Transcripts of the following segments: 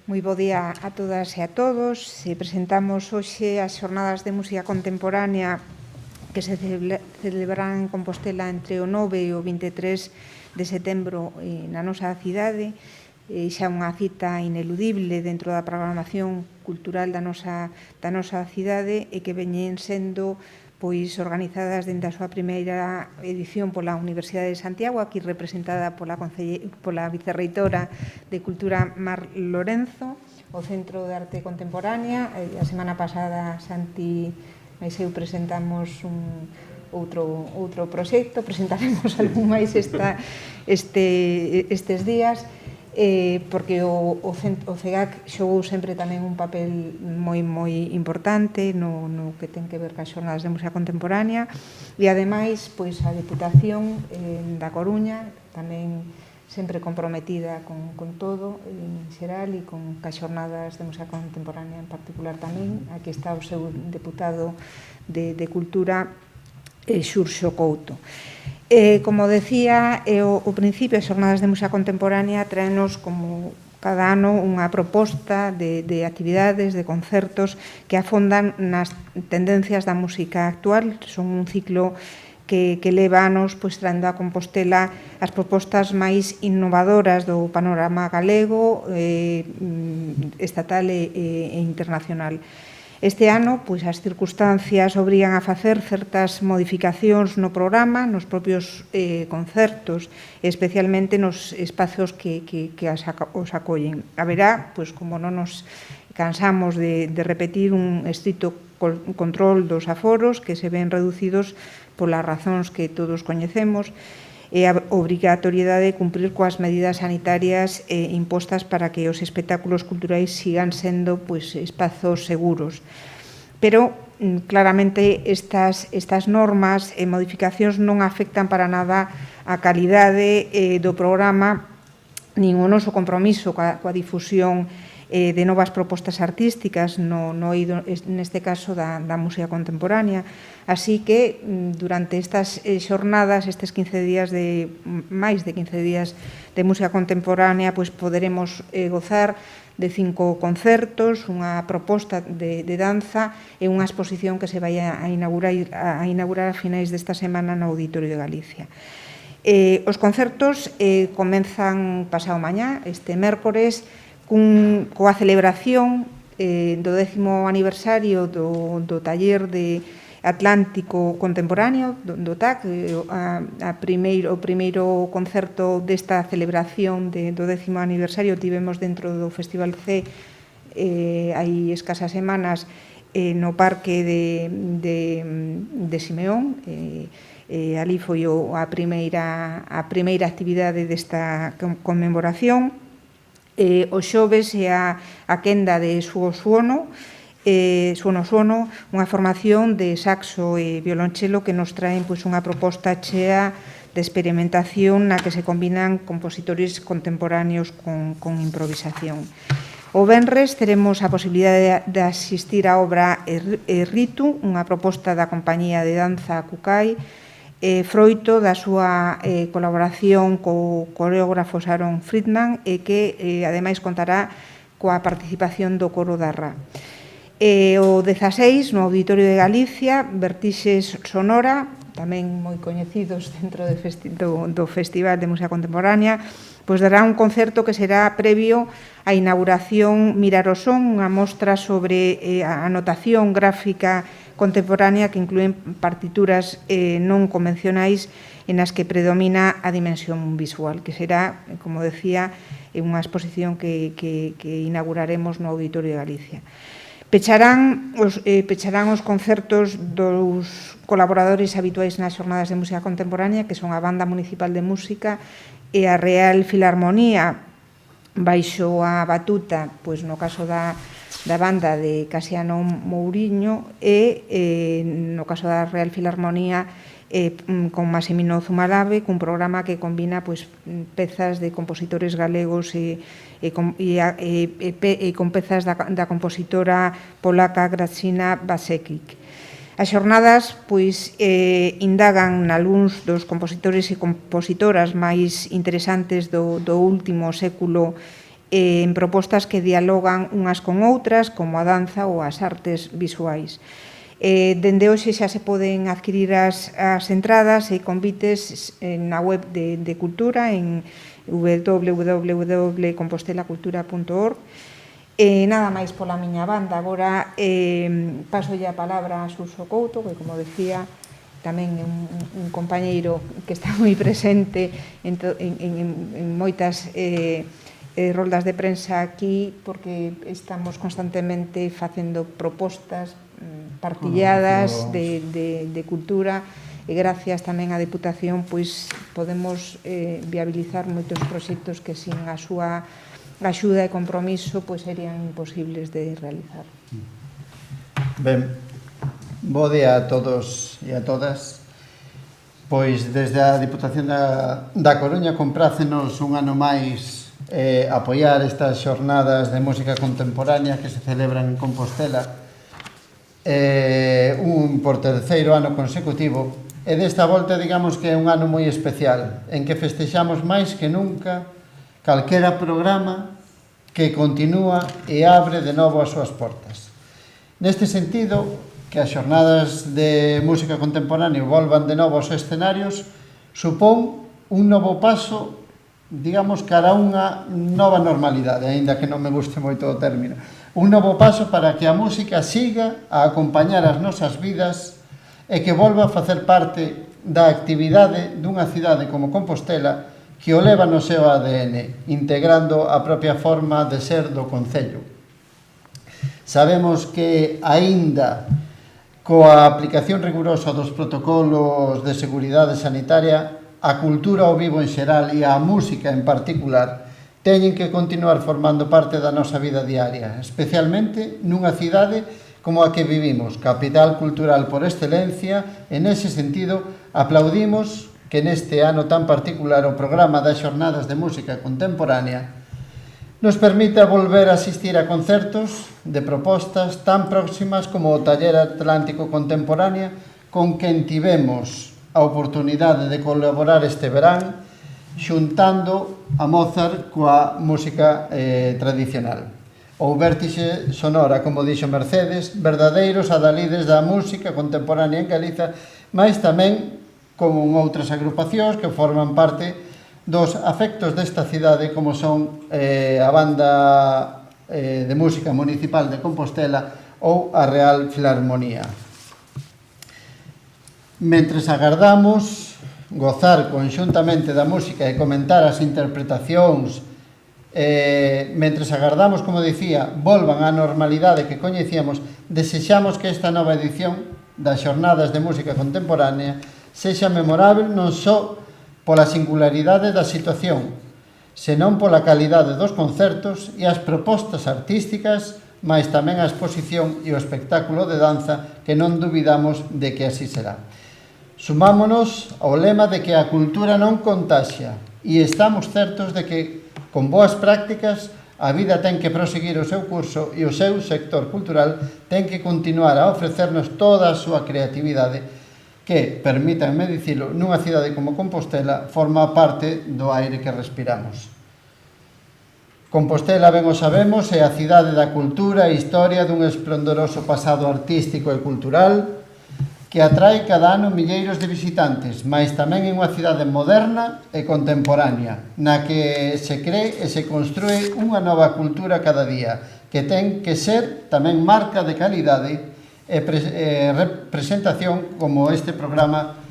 Moi bo día a todas e a todos. Presentamos hoxe as xornadas de música contemporánea que se celebrarán en Compostela entre o 9 e o 23 de setembro na nosa cidade. Xa unha cita ineludible dentro da programación cultural da nosa cidade e que veñen sendo organizadas dentro da súa primeira edición pola Universidade de Santiago, aquí representada pola vicerreitora de Cultura Mar Lorenzo, o Centro de Arte Contemporánea. A semana pasada Santi e eu presentamos outro proxecto, presentaremos algún máis estes días, porque o CEGAC xogou sempre tamén un papel moi importante no que ten que ver cas xornadas de música contemporánea e ademais a Deputación da Coruña tamén sempre comprometida con todo en xeral e con cas xornadas de música contemporánea en particular tamén. Aquí está o seu deputado de Cultura, Xurxo Couto. Como decía, ao principio, as xornadas de música contemporánea traenos como cada ano unha proposta de actividades, de concertos que afondan nas tendencias da música actual. Son un ciclo que leva anos traendo a Compostela as propostas máis innovadoras do panorama galego, estatal e internacional. Este ano, as circunstancias obrigan a facer certas modificacións no programa, nos propios concertos, especialmente nos espazos que os acollen. Haberá, como non nos cansamos de repetir, un estrito control dos aforos que se ven reducidos polas razóns que todos coñecemos, e a obrigatoriedade de cumprir coas medidas sanitarias impostas para que os espectáculos culturais sigan sendo espazos seguros. Pero, claramente, estas normas e modificacións non afectan para nada a calidade do programa nin o noso compromiso coa difusión de novas propostas artísticas neste caso da música contemporánea. Así que durante estas xornadas, estes 15 días máis de 15 días de música contemporánea, poderemos gozar de 5 concertos, unha proposta de danza e unha exposición que se vai a inaugurar a finais desta semana no Auditorio de Galicia. Os concertos comenzan pasado mañá, este mércores, coa celebración do 10º aniversario do taller de Atlántico Contemporáneo, do TAC. O primeiro concerto desta celebración do 10º aniversario tivemos dentro do Festival C hai escasas semanas no Parque de Simeón. Ali foi a primeira actividade desta conmemoración. O xoves é a quenda de Suono, unha formación de saxo e violonchelo que nos traen unha proposta chea de experimentación na que se combinan compositores contemporáneos con improvisación. O venres teremos a posibilidade de asistir á obra Ritu, unha proposta da compañía de danza Kukai, froito da súa colaboración co coreógrafo Sharon Friedman e que, ademais, contará coa participación do coro da RA. O 16, no Auditorio de Galicia, Vertixes Sonora, tamén moi coñecidos dentro do Festival de Música Contemporánea, dará un concerto que será previo á inauguración Mirar o Son, unha mostra sobre a notación gráfica contemporánea que inclúen partituras non convencionais en as que predomina a dimensión visual, que será, como decía, unha exposición que inauguraremos no Auditorio de Galicia. Pecharán os concertos dos colaboradores habituais nas xornadas de música contemporánea, que son a Banda Municipal de Música e a Real Filarmonía, baixo a batuta, no caso da banda de Casiano Mouriño e no caso da Real Filarmonía con Massimino Zumalave, cun programa que combina pezas de compositores galegos e con pezas da compositora polaca Grażyna Basiewicz. As xornadas indagan nalgúns dos compositores e compositoras máis interesantes do último século en propostas que dialogan unhas con outras, como a danza ou as artes visuais. Dende hoxe xa se poden adquirir as entradas e convites na web de Cultura, en www.compostelacultura.org. Nada máis pola miña banda. Agora paso a palabra a Suso Couto, que, como decía, tamén é un compañeiro que está moi presente en moitas roldas de prensa aquí, porque estamos constantemente facendo propostas partilladas de cultura, e gracias tamén á Deputación pois podemos viabilizar moitos proxectos que sin a súa axuda e compromiso pois serían imposibles de realizar. Ben, bo día a todos e a todas. Pois desde a Diputación da Coruña comprácenos un ano máis apoiar estas xornadas de música contemporánea que se celebran en Compostela por terceiro ano consecutivo, e desta volta digamos que é un ano moi especial en que festexamos máis que nunca calquera programa que continúa e abre de novo as súas portas. Neste sentido, que as xornadas de música contemporánea volvan de novo aos escenarios supón un novo paso, digamos, cara a unha nova normalidade, aínda que non me guste moito o término. Un novo paso para que a música siga a acompañar as nosas vidas e que volva a facer parte da actividade dunha cidade como Compostela que o leva no seu ADN, integrando a propia forma de ser do concello. Sabemos que, aínda coa aplicación rigurosa dos protocolos de seguridade sanitaria, a cultura ao vivo en xeral e a música en particular teñen que continuar formando parte da nosa vida diaria, especialmente nunha cidade como a que vivimos, capital cultural por excelencia. En ese sentido, aplaudimos que neste ano tan particular o programa das xornadas de música contemporánea nos permita volver a asistir a concertos de propostas tan próximas como o Taller Atlántico Contemporánea, con quen tivemos a oportunidade de colaborar este verán, xuntando a Mozart coa música tradicional. Ou Vértixe Sonora, como dixo Mercedes, verdadeiros adalides da música contemporánea en Galiza, mais tamén como outras agrupacións que forman parte dos afectos desta cidade, como son a Banda de Música Municipal de Compostela ou a Real Filarmonía. Mentres agardamos gozar conxuntamente da música e comentar as interpretacións, mentres agardamos, como dicía, volvan á normalidade que coñecíamos, desexamos que esta nova edición das Xornadas de Música Contemporánea sexa memorável non só pola singularidade da situación, senón pola calidade dos concertos e as propostas artísticas, mais tamén a exposición e o espectáculo de danza, que non dubidamos de que así será. Sumámonos ao lema de que a cultura non contaxia, e estamos certos de que, con boas prácticas, a vida ten que proseguir o seu curso e o seu sector cultural ten que continuar a ofrecernos toda a súa creatividade que, permítanme dicilo, nunha cidade como Compostela forma parte do aire que respiramos. Compostela, ben o sabemos, é a cidade da cultura e historia dun esplendoroso pasado artístico e cultural que atrae cada ano milleiros de visitantes, mais tamén é unha cidade moderna e contemporánea, na que se cree e se construe unha nova cultura cada día, que ten que ser tamén marca de calidade e representación como este programa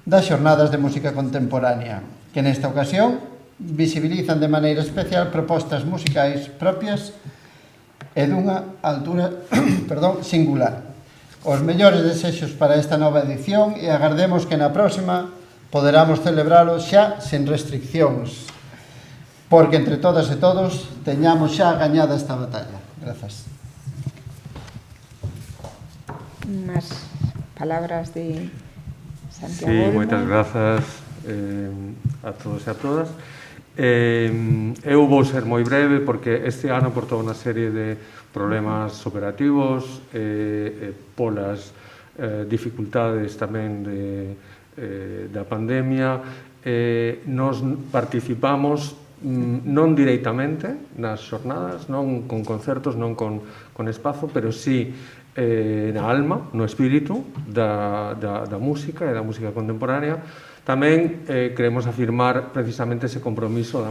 das Xornadas de Música Contemporánea, que nesta ocasión visibilizan de maneira especial propostas musicais propias e dunha altura singular. Os mellores desexos para esta nova edición e agardemos que na próxima poderamos celebralo xa sen restriccións, porque entre todas e todos teñamos xa gañada esta batalla. Grazas. Unas palabras de Santiago. Sí, moitas grazas a todos e a todas. Eu vou ser moi breve porque este ano, por toda unha serie de problemas operativos, polas dificultades tamén da pandemia, nos participamos non directamente nas xornadas, non con concertos, non con espazo, pero sí na alma, no espírito da música e da música contemporánea. Tamén queremos afirmar precisamente ese compromiso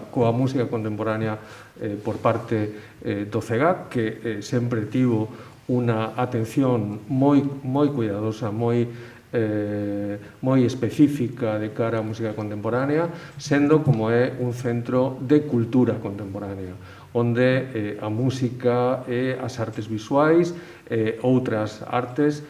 coa música contemporánea por parte do CEGAC, que sempre tivo unha atención moi cuidadosa, moi específica de cara á música contemporánea, sendo como é un centro de cultura contemporánea, onde a música e as artes visuais e outras artes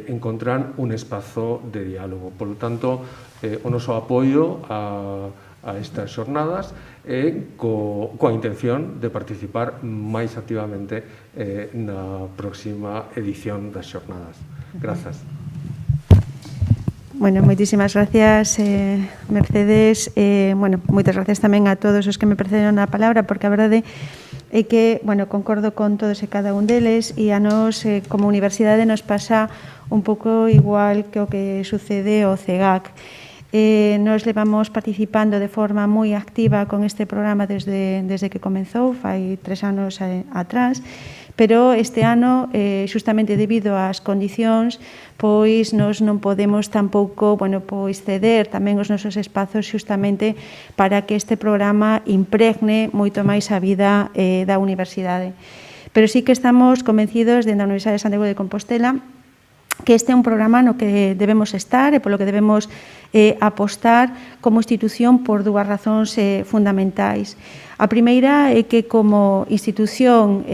encontran un espazo de diálogo. Por lo tanto, o noso apoio a estas xornadas e coa intención de participar máis activamente na próxima edición das xornadas. Grazas. Bueno, moitísimas gracias, Mercedes. Bueno, moitas gracias tamén a todos os que me precederon a palabra, porque a verdade é que, bueno, concordo con todos e cada un deles, e a nos, como universidade, nos pasa un pouco igual que o que sucede ao CEGAC. Nos levamos participando de forma moi activa con este programa desde que comezou, fai 3 anos atrás, pero este ano, xustamente debido ás condicións, pois nos non podemos tampouco, bueno, pois ceder tamén os nosos espazos xustamente para que este programa impregne moito máis a vida da universidade. Pero sí que estamos convencidos dentro da Universidade de Santiago de Compostela que este é un programa no que debemos estar e polo que debemos apostar como institución por 2 razóns fundamentais. A primeira é que como institución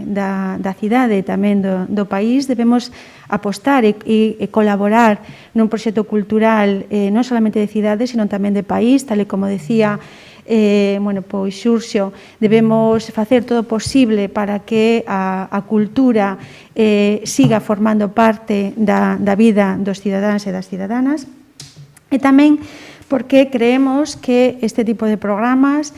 da cidade e tamén do país debemos apostar e colaborar nun proxecto cultural non solamente de cidade, sino tamén de país, tal e como decía bueno, pois Xurxo, debemos facer todo o posible para que a cultura siga formando parte da vida dos cidadáns e das cidadanas, e tamén porque creemos que este tipo de programas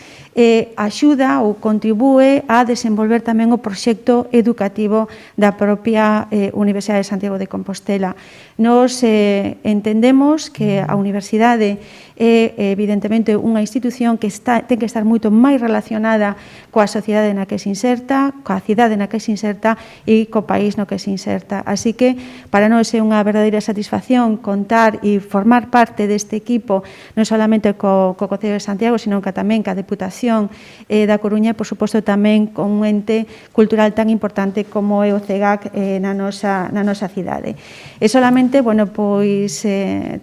axuda ou contribúe a desenvolver tamén o proxecto educativo da propia Universidade de Santiago de Compostela. Nos entendemos que a universidade é evidentemente unha institución que ten que estar moito máis relacionada coa sociedade na que se inserta, coa cidade na que se inserta e co país no que se inserta. Así que para nós é unha verdadeira satisfacción contar e formar parte deste equipo non solamente co Concello de Santiago, sino que tamén ca Deputación da Coruña e, por suposto, tamén con un ente cultural tan importante como é o CEGAC na nosa cidade. E solamente, bueno, pois,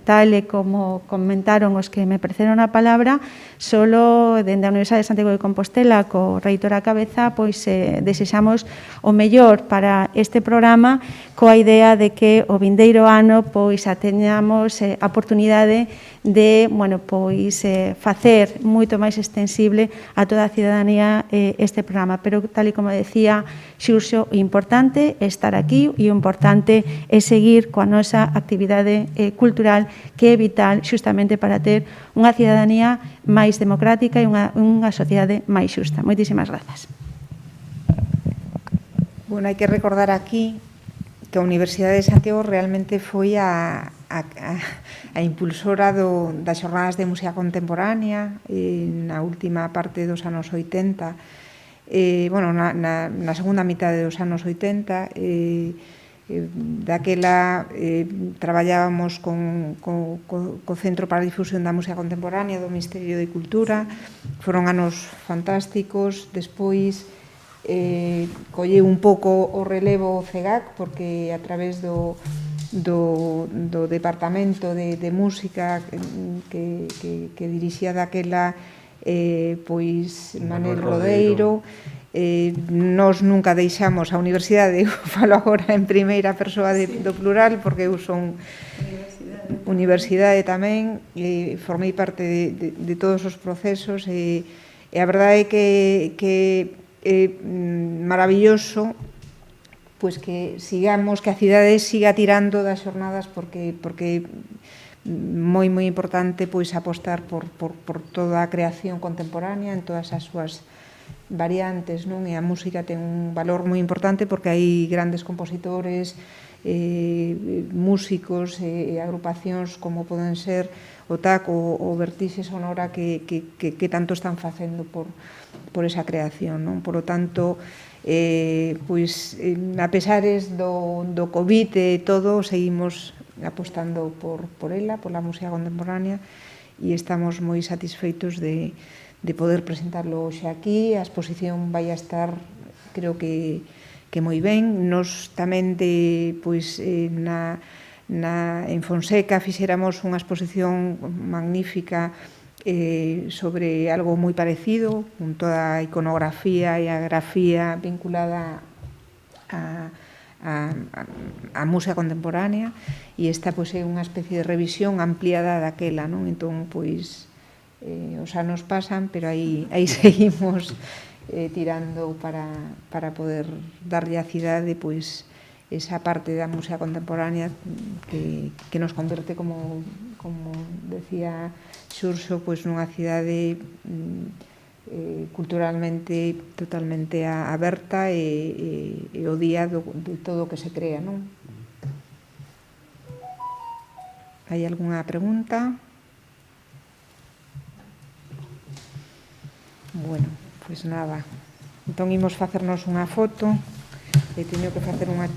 tal e como comentaron os que me precederon a palabra, solo dende a Universidade de Santiago de Compostela, co reitor á cabeza, pois desexamos o mellor para este programa, coa idea de que o vindeiro ano pois teñamos a oportunidade de, bueno, pois facer moito máis extensible a toda a cidadanía este programa. Pero, tal e como decía Xurxo, o importante é estar aquí e o importante é seguir coa nosa actividade cultural, que é vital xustamente para ter unha cidadanía máis democrática e unha sociedade máis xusta. Moitísimas grazas. Bueno, hai que recordar aquí que a Universidade de Santiago realmente foi a impulsora das xornadas de música contemporánea na última parte dos anos 80, bueno, na segunda mitade dos anos 80, daquela traballábamos co Centro para a Difusión da Música Contemporánea do Ministerio de Cultura. Foron anos fantásticos. Despois colleu un pouco o relevo o CEGAC, porque a través do Departamento de Música que dirixía daquela pois Manel Rodeiro, nós nunca deixamos a universidade, eu falo agora en primeira persoa do plural, porque eu son universidade tamén, formei parte de todos os procesos, e a verdade é que é maravilloso pois que sigamos, que a cidade siga tirando das xornadas, porque moi importante pois apostar por toda a creación contemporánea en todas as súas variantes, non? E a música ten un valor moi importante porque hai grandes compositores músicos e agrupacións como poden ser o TAC ou Vertixe Sonora que tanto están facendo por esa creación, non? Por lo tanto, pois, a pesares do COVID e todo, seguimos apostando por ela, pola música contemporánea, e estamos moi satisfeitos de poder presentarlo hoxe aquí. A exposición vai a estar, creo que moi ben. Nos tamén en Fonseca fixéramos unha exposición magnífica sobre algo moi parecido, con toda a iconografía e a grafía vinculada a música contemporánea, e esta é unha especie de revisión ampliada daquela, non? Entón, os anos pasan, pero aí seguimos tirando para poder darlle a cidade esa parte da música contemporánea que nos converte, como decía Xurxo, nunha cidade culturalmente totalmente aberta e o día de todo o que se crea, non? Hai algunha pregunta? Bueno, pois nada. Entón imos facernos unha foto e teño que facer unha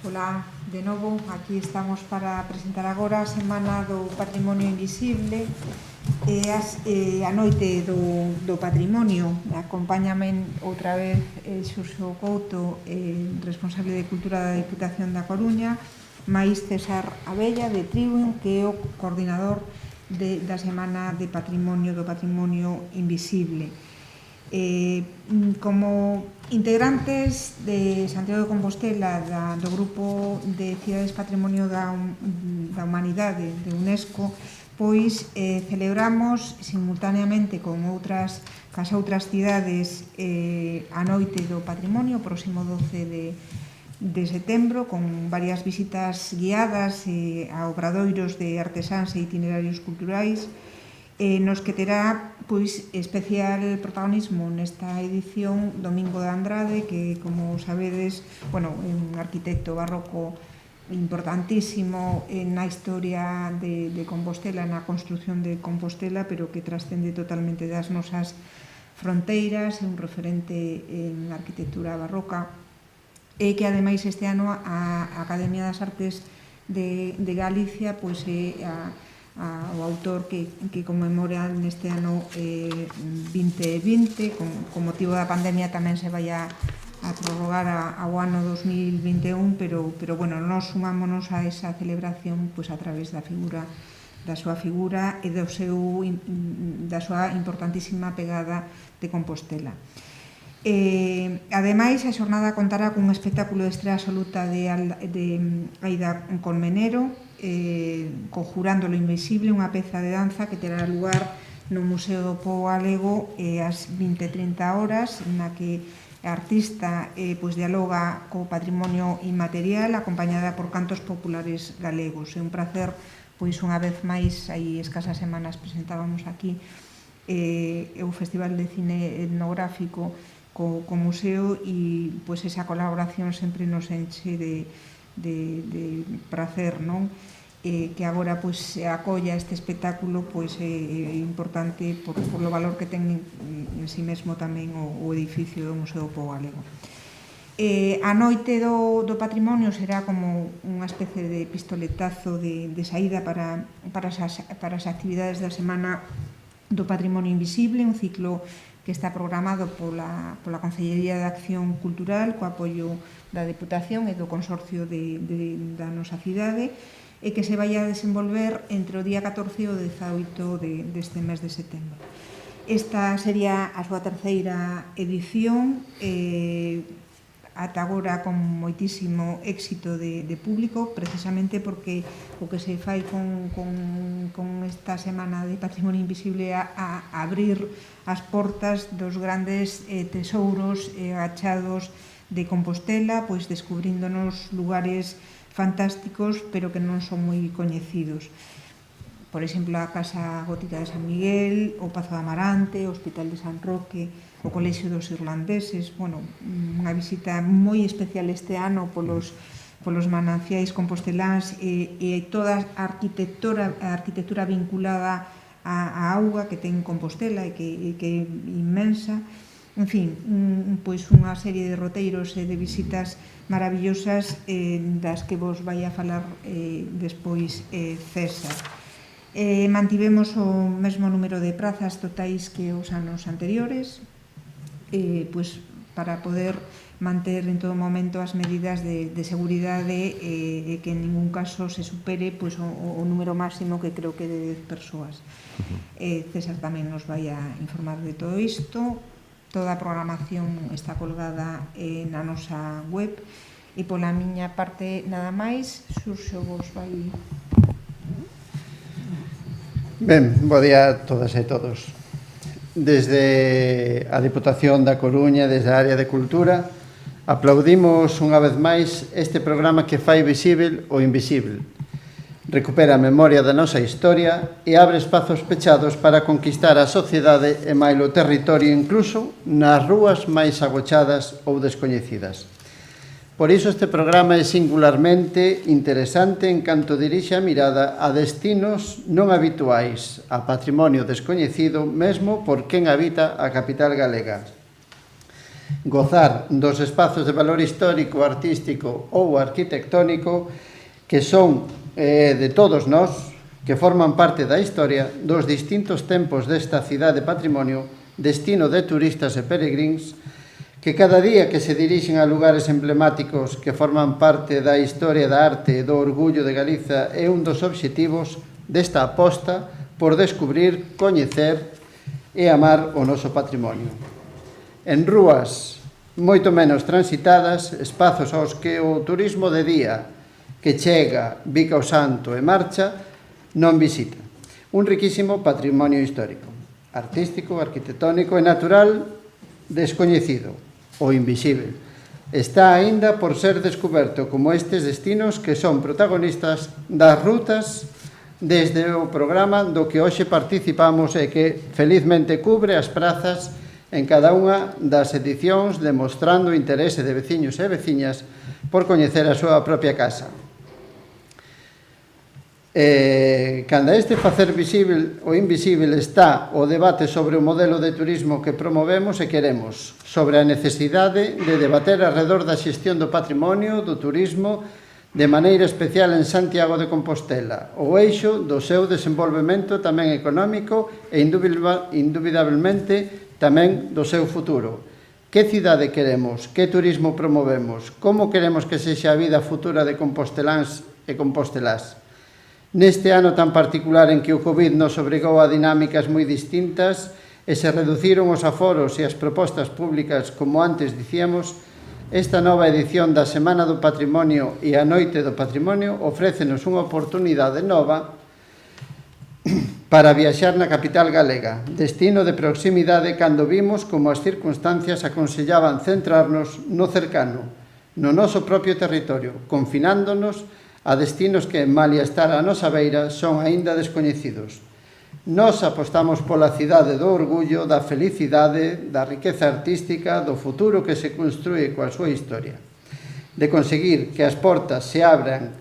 Ola, de novo, aquí estamos para presentar agora a Semana do Patrimonio Invisible e a Noite do Patrimonio. Acompáñame outra vez Xurxo Couto, responsable de Cultura da Diputación da Coruña, máis César Abella, de Tribuum, que é o coordinador da Semana de Patrimonio do Patrimonio Invisible. Como integrantes de Santiago de Compostela do Grupo de Cidades Patrimonio da Humanidade de UNESCO, pois celebramos simultaneamente con outras cidades a Noite do Patrimonio, o próximo 12 de setembro, con varias visitas guiadas a obradoiros de artesáns e itinerarios culturais, nos que terá especial protagonismo nesta edición Domingo de Andrade, que, como sabedes, é un arquitecto barroco importantísimo na historia de Compostela, na construción de Compostela, pero que trascende totalmente das nosas fronteiras, é un referente en arquitectura barroca, e que, ademais, este ano a Academia das Artes de Galicia é o autor que conmemora neste ano 2020, con motivo da pandemia tamén se vai a prorrogar ao ano 2021, pero nós sumámonos a esa celebración a través da súa figura e da súa importantísima pegada de Compostela. Ademais, a xornada contará cun espectáculo de estrela absoluta de Aida Colmenero, Conjurando lo Invisible, unha peza de danza que terá lugar no Museo do Pobo Galego ás 20:30 horas, na que a artista dialoga co patrimonio inmaterial acompañada por cantos populares galegos. É un placer, unha vez máis, hai escasas semanas presentábamos aquí o Festival de Cine Etnográfico co museo e esa colaboración sempre nos enche de prazer, non? Que agora se acolla este espectáculo é importante por o valor que ten en si mesmo tamén o edificio do Museo do Pobo Galego. A noite do patrimonio será como unha especie de pistoletazo de saída para as actividades da Semana do Patrimonio Invisible, un ciclo que está programado pola Consellería de Acción Cultural co apoio da Deputación e do Consorcio da nosa cidade, e que se vai a desenvolver entre o día 14 e o 18 deste mes de setembro. Esta sería a súa terceira edición, ata agora con moitísimo éxito de público, precisamente porque o que se fai con esta Semana de Patrimonio Invisible a abrir as portas dos grandes tesouros achados de Compostela, descubríndonos lugares fantásticos, pero que non son moi coñecidos. Por exemplo, a Casa Gótica de San Miguel, o Pazo de Amarante, o Hospital de San Roque, o Colexio dos Irlandeses. Unha visita moi especial este ano polos mananciais composteláns e toda a arquitectura vinculada á auga que ten Compostela e que é inmensa. En fin, unha serie de roteiros e de visitas maravillosas das que vos vai a falar despois César. Mantivemos o mesmo número de prazas totais que os anos anteriores, para poder manter en todo momento as medidas de seguridade e que en ningún caso se supere o número máximo, que creo que é de 10 persoas. César tamén nos vai a informar de todo isto. Toda a programación está colgada na nosa web e pola miña parte nada máis. Xurxo vos vai... Ben, bo día a todas e todos. Desde a Diputación da Coruña, desde a área de Cultura, aplaudimos unha vez máis este programa que fai visível o invisible. Recupera a memoria da nosa historia e abre espazos pechados para conquistar a sociedade e mailo territorio, incluso nas rúas máis agochadas ou descoñecidas. Por iso este programa é singularmente interesante en canto dirixe a mirada a destinos non habituais, a patrimonio descoñecido mesmo por quen habita a capital galega. Gozar dos espazos de valor histórico, artístico ou arquitectónico que son de todos nós, que forman parte da historia dos distintos tempos desta cidade patrimonio, destino de turistas e peregrins, que cada día que se dirixen a lugares emblemáticos que forman parte da historia da arte e do orgullo de Galiza é un dos obxectivos desta aposta por descubrir, coñecer e amar o noso patrimonio. En rúas moito menos transitadas, espazos aos que o turismo de día que chega, bica o santo e marcha, non visita. Un riquísimo patrimonio histórico, artístico, arquitectónico e natural descoñecido, o invisible. Está aínda por ser descoberto como estes destinos que son protagonistas das rutas desde o programa do que hoxe participamos e que felizmente cubre as prazas en cada unha das edicións, demostrando o interese de veciños e veciñas por coñecer a súa propia casa. Canda este facer visível o invisible está o debate sobre o modelo de turismo que promovemos e queremos, sobre a necesidade de debater alrededor da xestión do patrimonio, do turismo, de maneira especial en Santiago de Compostela, o eixo do seu desenvolvemento tamén económico e indubidablemente tamén do seu futuro. Que cidade queremos? Que turismo promovemos? Como queremos que sexa a vida futura de composteláns e compostelás? Neste ano tan particular en que o Covid nos obrigou a dinámicas moi distintas e se reduciron os aforos e as propostas públicas, como antes dicíamos, esta nova edición da Semana do Patrimonio e a Noite do Patrimonio ofrécenos unha oportunidade nova para viaxar na capital galega, destino de proximidade cando vimos como as circunstancias aconsellaban centrarnos no cercano, no noso propio territorio, confinándonos a destinos que, malia estar á nosa beira, son aínda descoñecidos. Nós apostamos pola cidade do orgullo, da felicidade, da riqueza artística, do futuro que se construe coa súa historia, de conseguir que as portas se abran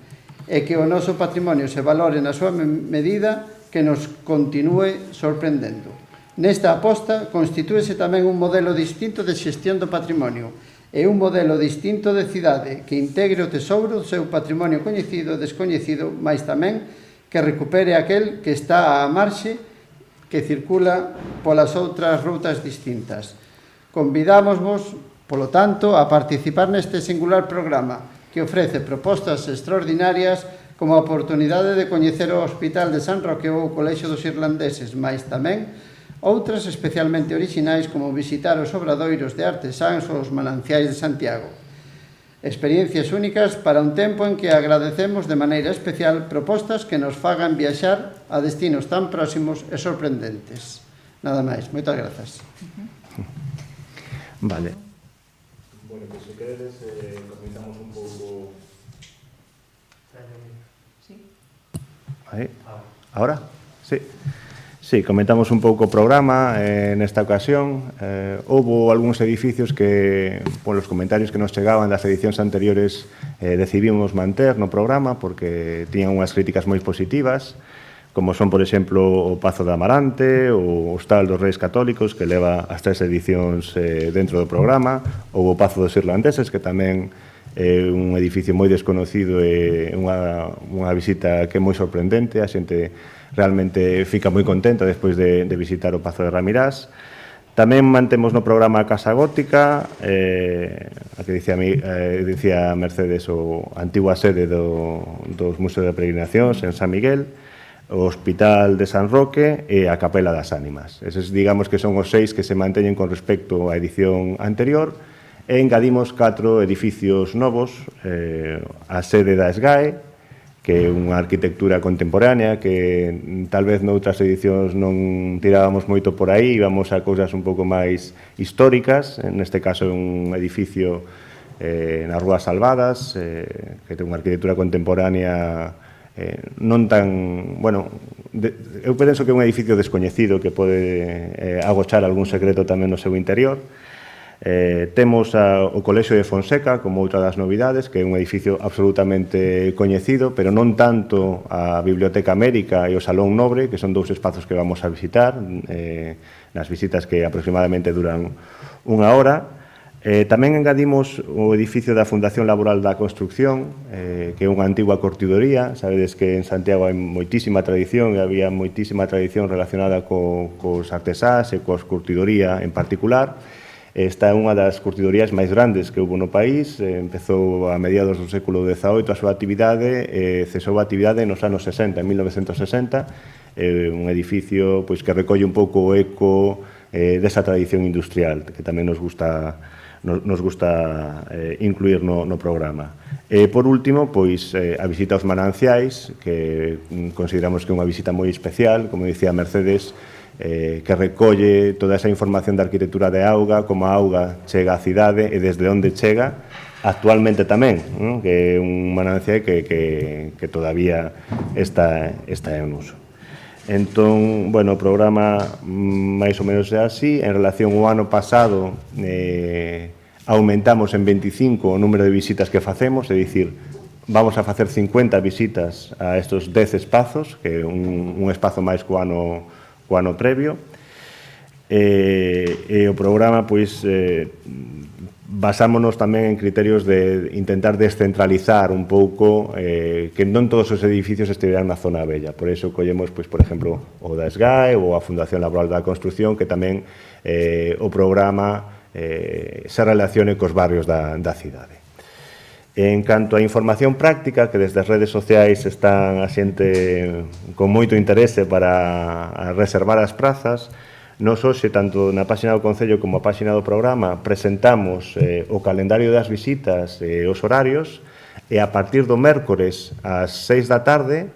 e que o noso patrimonio se valore na súa medida, que nos continúe sorprendendo. Nesta aposta constitúese tamén un modelo distinto de xestión do patrimonio e un modelo distinto de cidade que integre o tesouro do seu patrimonio coñecido e descoñecido, mais tamén que recupere aquel que está á marxe, que circula polas outras rutas distintas. Convidámosvos, polo tanto, a participar neste singular programa que ofrece propostas extraordinarias como a oportunidade de coñecer o Hospital de San Roque ou o Colexio dos Irlandeses, mais tamén outras especialmente orixinais como visitar os obradoiros de artesáns ou os mananciais de Santiago. Experiencias únicas para un tempo en que agradecemos de maneira especial propostas que nos fagan viaxar a destinos tan próximos e sorprendentes. Nada máis. Moitas grazas. Vale. Bueno, pues si queres, comentamos un pouco... Ahí. ¿Ahora? Sí. Sí, comentamos un pouco o programa nesta ocasión. Houbo algúns edificios que, por os comentarios que nos chegaban das edicións anteriores, decidimos manter no programa porque tiñan unhas críticas moi positivas, como son, por exemplo, o Pazo de Amarante, o Hostal dos Reis Católicos, que leva as 3 edicións dentro do programa, ou o Pazo dos Irlandeses, que tamén é un edificio moi desconocido e unha visita que é moi sorprendente. A xente realmente fica moi contenta despois de visitar o Pazo de Ramirás. Tamén mantemos no programa a Casa Gótica, a que dicía Mercedes, o antigua sede dos Museos de Peregrinacións en San Miguel, o Hospital de San Roque e a Capela das Ánimas. Eses, digamos, que son os 6 que se manteñen con respecto á edición anterior, e engadimos 4 edificios novos, a sede da SGAE, que é unha arquitectura contemporánea que tal vez noutras edicións non tirábamos moito por aí, íbamos a cousas un pouco máis históricas. Neste caso é un edificio nas Rúas Salvadas, que ten unha arquitectura contemporánea non tan... Bueno, eu penso que é un edificio descoñecido que pode agochar algún secreto tamén no seu interior. Temos o Colexio de Fonseca como outra das novidades, que é un edificio absolutamente coñecido, pero non tanto a Biblioteca América e o Salón Nobre, que son 2 espazos que vamos a visitar nas visitas que aproximadamente duran 1 hora. Tamén engadimos o edificio da Fundación Laboral da Construcción, que é unha antigua curtidoría. Sabedes que en Santiago hai moitísima tradición e había moitísima tradición relacionada cos artesáns e coas curtidoría en particular. Esta é unha das curtidorías máis grandes que houve no país. Empezou a mediados do século XVIII a súa actividade e cesou a actividade nos anos 60, en 1960. Un edificio pois, que recolle un pouco o eco desa tradición industrial que tamén nos gusta incluir no programa. E, por último, pois, a visita aos mananciais, que consideramos que é unha visita moi especial, como dicía Mercedes, que recolle toda esa información da arquitectura de auga, como a auga chega á cidade e desde onde chega actualmente tamén, que é un manancial que todavía está en uso. Entón, bueno, o programa máis ou menos é así. En relación ao ano pasado, aumentamos en 25 o número de visitas que facemos, é dicir, vamos a facer 50 visitas a estes 10 espazos, que é un espazo máis co ano previo. E o programa, pois, basámonos tamén en criterios de intentar descentralizar un pouco, que non todos os edificios estiveran na zona bella. Por iso collemos, pois, por exemplo, o da SGAE ou a Fundación Laboral da Construcción, que tamén o programa se relacione cos barrios da cidade. En canto á información práctica, que desde as redes sociais están a xente con moito interese para reservar as prazas, nos hoxe, tanto na páxina do Concello como a páxina do programa, presentamos o calendario das visitas e os horarios, e a partir do mércores ás 6 da tarde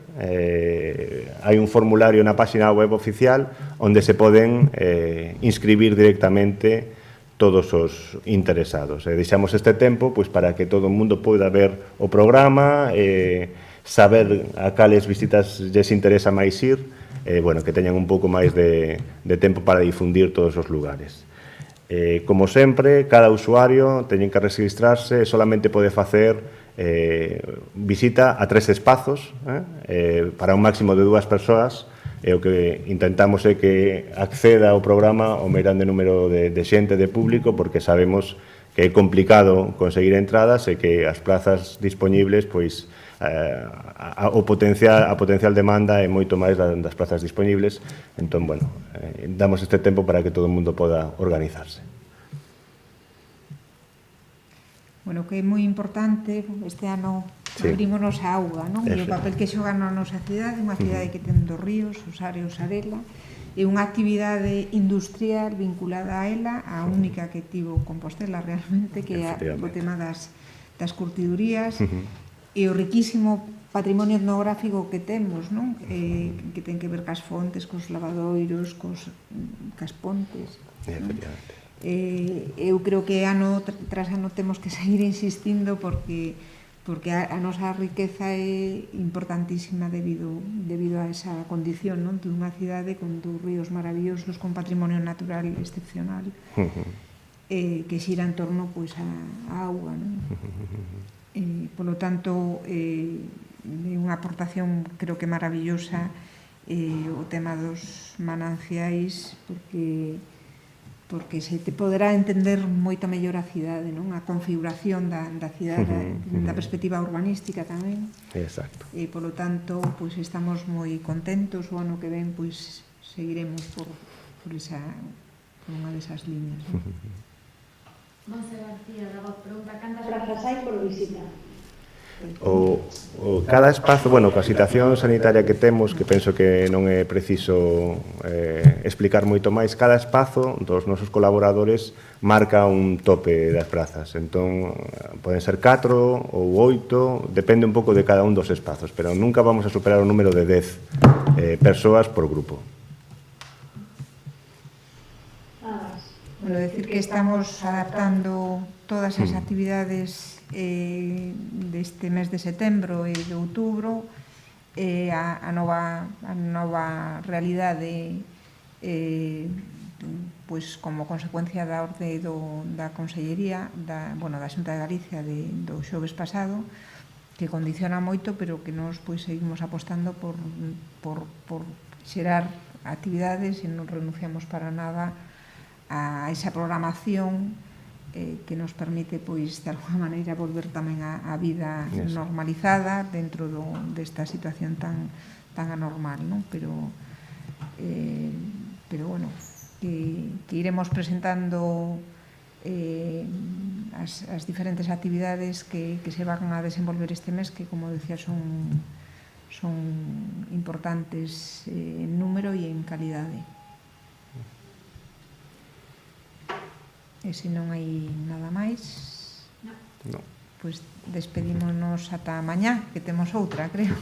hai un formulario na página web oficial onde se poden inscribir directamente todos os interesados. Deixamos este tempo pois, para que todo o mundo poida ver o programa, saber a cales visitas lles interesa máis ir, bueno, que teñan un pouco máis de tempo para difundir todos os lugares. Como sempre, cada usuario teñen que registrarse e solamente pode facer visita a 3 espazos para un máximo de 2 persoas, e o que intentamos é que acceda ao programa o máis grande número de xente, de público, porque sabemos que é complicado conseguir entradas e que as plazas disponibles, pois, a potencial demanda é moito máis das plazas disponibles. Entón, bueno, damos este tempo para que todo o mundo poda organizarse. Bueno, que é moi importante, este ano abrímonos a auga, non? E o papel que xoga na nosa cidade, unha cidade que ten 2 ríos, Osario e Osarela, e unha actividade industrial vinculada a ela, a única que tivo Compostela realmente, que é o tema das curtidurías, e o riquísimo patrimonio etnográfico que temos, non? Que ten que ver cas fontes, cos lavadoiros, cas pontes. Efectivamente. Eu creo que ano tras ano temos que seguir insistindo porque a nosa riqueza é importantísima debido a esa condición, non? Dunha cidade con 2 ríos maravillosos, con patrimonio natural excepcional, que xira en torno pois, a auga, non? Polo tanto, é unha aportación creo que maravillosa o tema dos mananciais, porque se te poderá entender moito mellor a cidade, non? A configuración da cidade, da perspectiva urbanística tamén. Exacto. E, polo tanto, pois estamos moi contentos. O ano que ven, pois, seguiremos por unha desas líneas, non? Monse García, da Voz pregunta, cantas plazas hai por visita? Cada espazo, bueno, coa situación sanitaria que temos, que penso que non é preciso explicar moito máis, cada espazo dos nosos colaboradores marca un tope das prazas. Entón, poden ser 4 ou 8, depende un pouco de cada un dos espazos, pero nunca vamos a superar o número de 10 persoas por grupo. Bueno, decir que estamos adaptando todas as actividades deste mes de setembro e de outubro a nova realidade, pois como consecuencia da orde da Consellería da Xunta de Galicia do xoves pasado, que condiciona moito, pero que nós pois seguimos apostando por xerar actividades e non renunciamos para nada a esa programación que nos permite, pois, de alguma maneira, volver tamén á vida normalizada dentro desta situación tan anormal, non? Pero bueno, que iremos presentando as diferentes actividades que se van a desenvolver este mes, que, como decía, son importantes en número e en calidade. E se non hai nada máis, pois despedímonos ata mañá, que temos outra, creo.